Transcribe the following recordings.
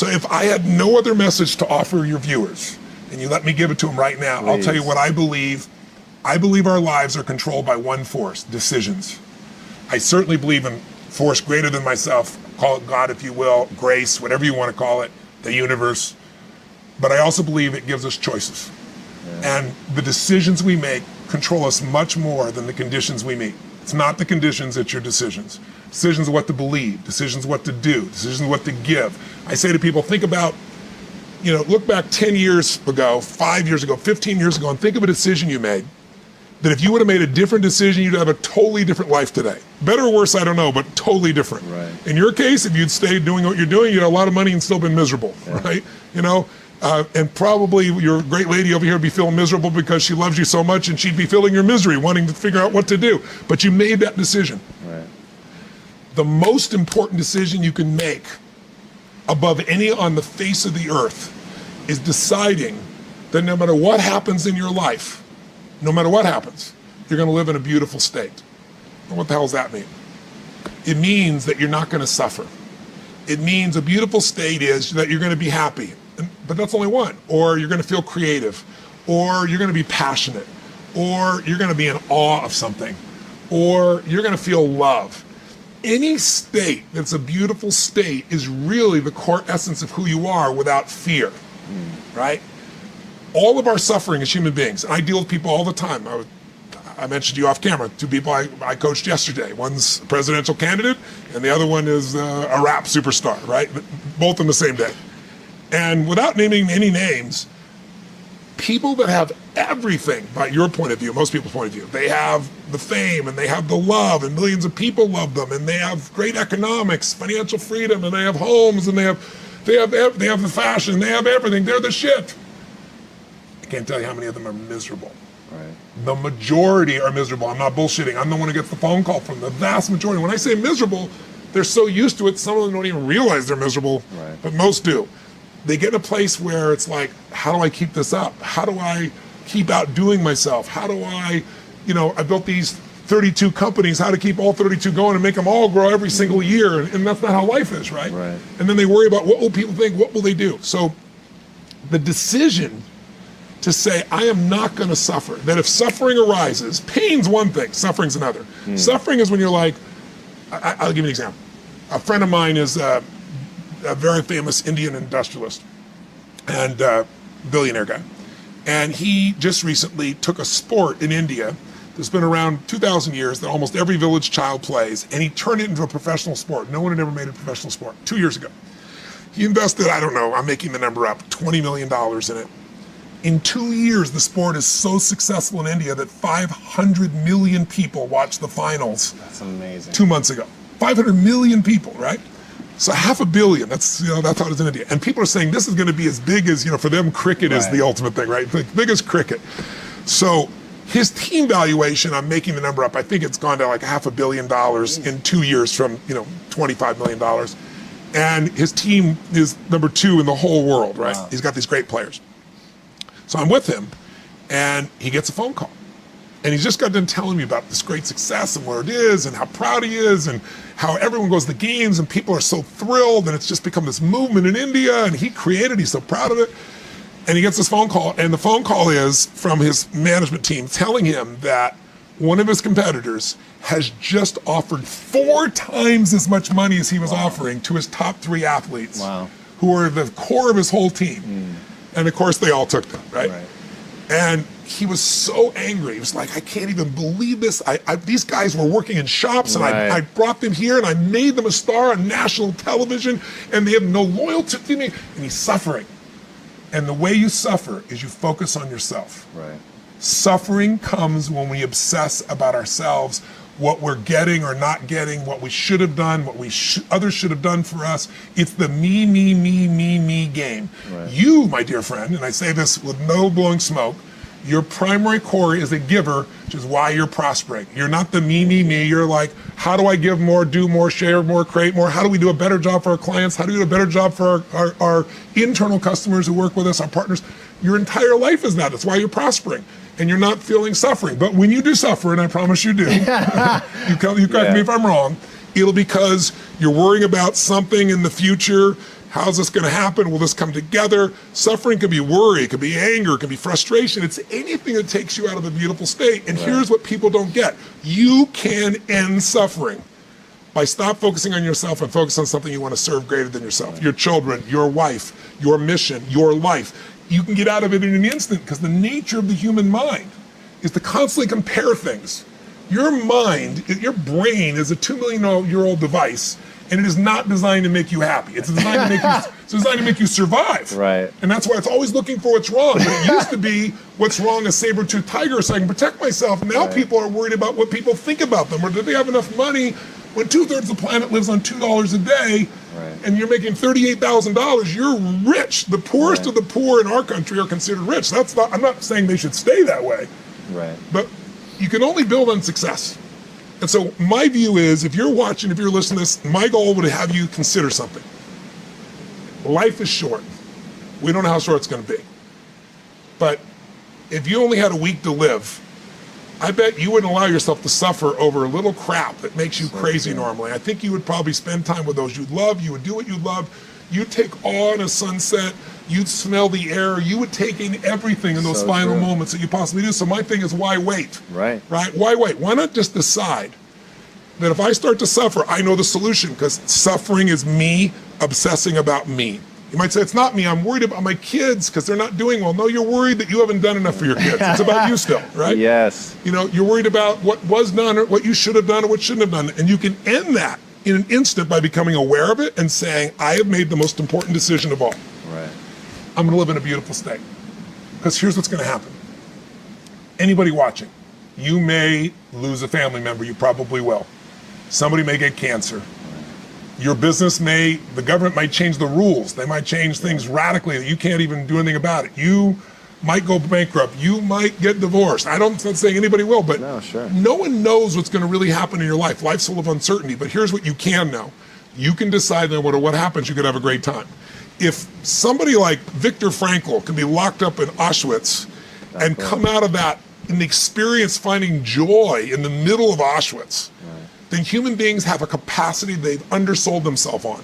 So if I had no other message to offer your viewers, and you let me give it to them right now, I'll tell you what I believe. I believe our lives are controlled by one force, decisions. I certainly believe in force greater than myself, call it God if you will, grace, whatever you want to call it, the universe. But I also believe it gives us choices. And the decisions we make control us much more than the conditions we meet. It's not the conditions, it's your decisions. Decisions of what to believe, decisions what to do, decisions what to give. I say to people, think about, look back 10 years ago, 5 years ago, 15 years ago, and think of a decision you made that if you would have made a different decision, you'd have a totally different life today. Better or worse, I don't know, but totally different. Right. In your case, if you'd stayed doing what you're doing, you'd have a lot of money and still been miserable, right? And probably your great lady over here would be feeling miserable because she loves you so much, and she'd be feeling your misery, wanting to figure out what to do. But you made that decision. Right. The most important decision you can make above any on the face of the earth is deciding that no matter what happens in your life, no matter what happens, you're going to live in a beautiful state. And what the hell does that mean? It means that you're not going to suffer. It means a beautiful state is that you're going to be happy, but that's only one. Or you're going to feel creative, or you're going to be passionate, or you're going to be in awe of something, or you're going to feel love. Any state that's a beautiful state is really the core essence of who you are without fear, right? All of our suffering as human beings, and I deal with people all the time. I mentioned to you off camera, two people I coached yesterday. One's a presidential candidate, and the other one is a rap superstar, right? Both on the same day. And without naming any names, people that have everything, by your point of view, most people's point of view, they have the fame and they have the love and millions of people love them and they have great economics, financial freedom, and they have homes and they have the fashion, they have everything, they're the shit. I can't tell you how many of them are miserable. Right. The majority are miserable. I'm not bullshitting. I'm the one who gets the phone call from the vast majority. When I say miserable, they're so used to it, some of them don't even realize they're miserable, but most do. They get in a place where it's like, how do I keep this up? How do I keep outdoing myself? How do I, I built these 32 companies, how to keep all 32 going and make them all grow every single year. And that's not how life is, right? And then they worry about what will people think, what will they do? So the decision to say, I am not going to suffer, that if suffering arises, pain's one thing, suffering's another. Suffering is when you're like, I'll give you an example. A friend of mine is a very famous Indian industrialist and billionaire guy. And he just recently took a sport in India that's been around 2,000 years that almost every village child plays, and he turned it into a professional sport. No one had ever made a professional sport 2 years ago. He invested, I don't know, I'm making the number up, $20 million in it. In 2 years, the sport is so successful in India that 500 million people watched the finals. That's amazing. 2 months ago. 500 million people, right? So 500 million, that's how it is in India. And people are saying this is going to be as big as, for them, cricket is the ultimate thing, right? The biggest cricket. So his team valuation, I'm making the number up, I think it's gone to like $500 million in 2 years from, $25 million. And his team is number 2 in the whole world, right? Wow. He's got these great players. So I'm with him, and he gets a phone call. And he's just got done telling me about this great success and where it is and how proud he is and how everyone goes to the games and people are so thrilled and it's just become this movement in India and he created, he's so proud of it. And he gets this phone call, and the phone call is from his management team telling him that one of his competitors has just offered 4 times as much money as he was offering to his top 3 athletes who are the core of his whole team. And of course, they all took them, right? And he was so angry. He was like, I can't even believe this. These guys were working in shops, and I brought them here, and I made them a star on national television, and they have no loyalty to me. And he's suffering. And the way you suffer is you focus on yourself. Suffering comes when we obsess about ourselves, what we're getting or not getting, what we should have done, what others should have done for us. It's the me, me, me, me, me game. You, my dear friend, and I say this with no blowing smoke, your primary core is a giver, which is why you're prospering. You're not the me, me, me. You're like, how do I give more, do more, share more, create more? How do we do a better job for our clients? How do we do a better job for our internal customers who work with us, our partners? Your entire life is that. That's why you're prospering. And you're not feeling suffering. But when you do suffer, and I promise you do, you correct me if I'm wrong, it'll because you're worrying about something in the future How's this going to happen? Will this come together? Suffering can be worry, it can be anger, it can be frustration. It's anything that takes you out of a beautiful state. And here's what people don't get. You can end suffering by stop focusing on yourself and focus on something you want to serve greater than yourself. Your children, your wife, your mission, your life. You can get out of it in an instant because the nature of the human mind is to constantly compare things. Your mind, your brain is a 2 million year old device, and it is not designed to make you happy. It's designed to make you, it's designed to make you survive. Right. And that's why it's always looking for what's wrong. But it used to be what's wrong, a saber-toothed tiger, so I can protect myself. Now people are worried about what people think about them, or do they have enough money when 2/3 of the planet lives on $2 a day, and you're making $38,000, you're rich. The poorest of the poor in our country are considered rich. That's not, I'm not saying they should stay that way. Right. But you can only build on success. And so my view is, if you're watching, if you're listening to this, my goal would have you consider something. Life is short. We don't know how short it's going to be. But if you only had a week to live, I bet you wouldn't allow yourself to suffer over a little crap that makes you crazy normally. I think you would probably spend time with those you love. You would do what you love. You'd take awe in a sunset. You'd smell the air. You would take in everything in those final moments that you possibly do. So my thing is, why wait? Right. Why wait? Why not just decide that if I start to suffer, I know the solution, because suffering is me obsessing about me. You might say, it's not me, I'm worried about my kids because they're not doing well. No, you're worried that you haven't done enough for your kids. It's about you still, right? Yes. You know, you're worried about what was done or what you should have done or what shouldn't have done. And you can end that in an instant by becoming aware of it and saying, I have made the most important decision of all. Right. I'm going to live in a beautiful state. Because here's what's going to happen. Anybody watching, you may lose a family member, you probably will. Somebody may get cancer. Your business the government might change the rules. They might change things radically that you can't even do anything about it. You might go bankrupt. You might get divorced. I'm not saying anybody will, but no one knows what's going to really happen in your life. Life's full of uncertainty, but here's what you can know. You can decide that no matter what happens, you can have a great time. If somebody like Viktor Frankl can be locked up in Auschwitz and come out of that and experience finding joy in the middle of Auschwitz, then human beings have a capacity they've undersold themselves on.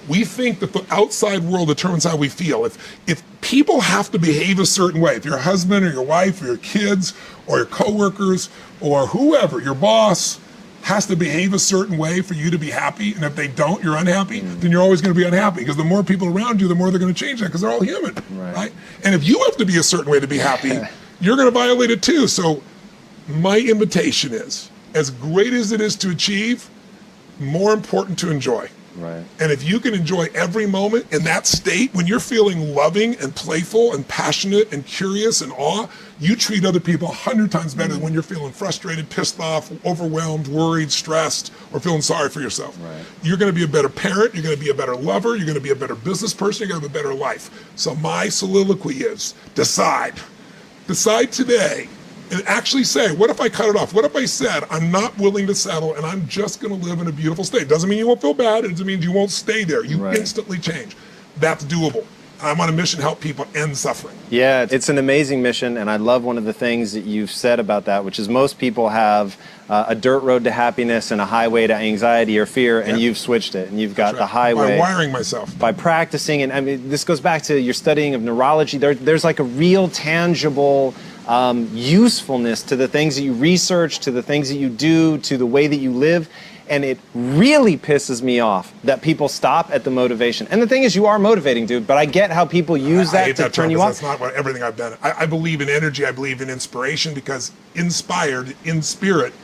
We think that the outside world determines how we feel. If people have to behave a certain way, if your husband or your wife or your kids or your coworkers or whoever, your boss, has to behave a certain way for you to be happy, and if they don't, you're unhappy, then you're always going to be unhappy, because the more people around you, the more they're going to change that, because they're all human, right? And if you have to be a certain way to be happy, you're going to violate it too. So my invitation is, as great as it is to achieve, more important to enjoy. Right. And if you can enjoy every moment in that state, when you're feeling loving and playful and passionate and curious and awe, you treat other people 100 times better than when you're feeling frustrated, pissed off, overwhelmed, worried, stressed, or feeling sorry for yourself. Right. You're going to be a better parent, you're going to be a better lover, you're going to be a better business person, you're going to have a better life. So my soliloquy is, decide. Decide today. And actually say, what if I cut it off? What if I said, I'm not willing to settle and I'm just going to live in a beautiful state? Doesn't mean you won't feel bad. It doesn't mean you won't stay there. You instantly change. That's doable. I'm on a mission to help people end suffering. Yeah, it's an amazing mission, and I love one of the things that you've said about that, which is most people have a dirt road to happiness and a highway to anxiety or fear, and you've switched it, and you've got the highway. By wiring myself. By practicing, and I mean, this goes back to your studying of neurology. There's like a real tangible usefulness to the things that you research, to the things that you do, to the way that you live. And it really pisses me off that people stop at the motivation. And the thing is, you are motivating, dude, but I get how people use that to turn you off. That's not what everything I've done. I believe in energy, I believe in inspiration, because inspired, in spirit,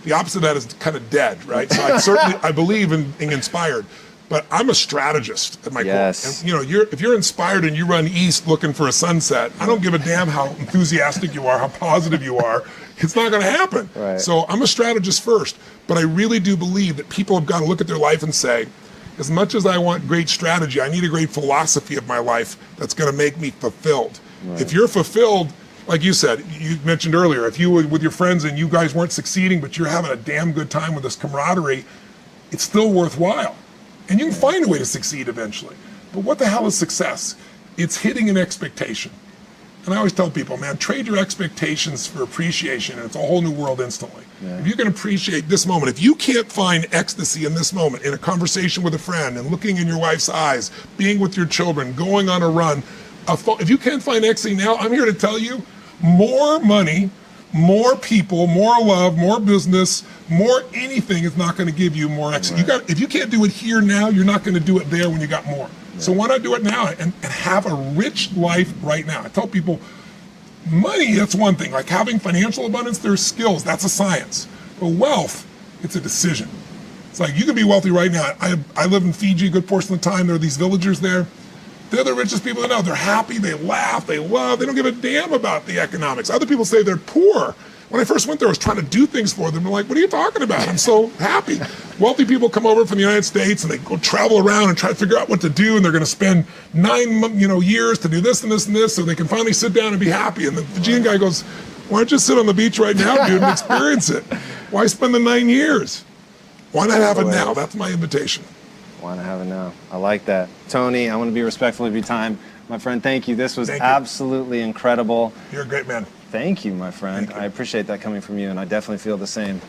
the opposite of that is kind of dead, right? So I believe in being inspired. But I'm a strategist at my core. And, you know, if you're inspired and you run east looking for a sunset, I don't give a damn how enthusiastic you are, how positive you are. It's not going to happen. Right. So I'm a strategist first. But I really do believe that people have got to look at their life and say, as much as I want great strategy, I need a great philosophy of my life that's going to make me fulfilled. Right. If you're fulfilled, like you said, you mentioned earlier, if you were with your friends and you guys weren't succeeding, but you're having a damn good time with this camaraderie, it's still worthwhile. And you can find a way to succeed eventually. But what the hell is success? It's hitting an expectation. And I always tell people, man, trade your expectations for appreciation, and it's a whole new world instantly. Yeah. If you can appreciate this moment, if you can't find ecstasy in this moment, in a conversation with a friend, and looking in your wife's eyes, being with your children, going on a run, if you can't find ecstasy now, I'm here to tell you, more money, more people, more love, more business, more anything is not going to give you more ecstasy. Right. If you can't do it here now, you're not going to do it there when you got more. So why not do it now and have a rich life right now? I tell people, money, that's one thing. Like having financial abundance, there's skills. That's a science. But wealth, it's a decision. It's like you can be wealthy right now. I live in Fiji a good portion of the time. There are these villagers there. They're the richest people I know. They're happy, they laugh, they love. They don't give a damn about the economics. Other people say they're poor. When I first went there, I was trying to do things for them. I'm like, what are you talking about? I'm so happy. Wealthy people come over from the United States and they go travel around and try to figure out what to do, and they're going to spend 9 years to do this and this and this so they can finally sit down and be happy. And the Fijian guy goes, why don't you sit on the beach right now, dude, and experience it? Why spend the 9 years? Why not have it now? That's my invitation. Why not have it now? I like that. Tony, I want to be respectful of your time. My friend, thank you. This was absolutely incredible. You're a great man. Thank you, my friend. I appreciate that coming from you, and I definitely feel the same.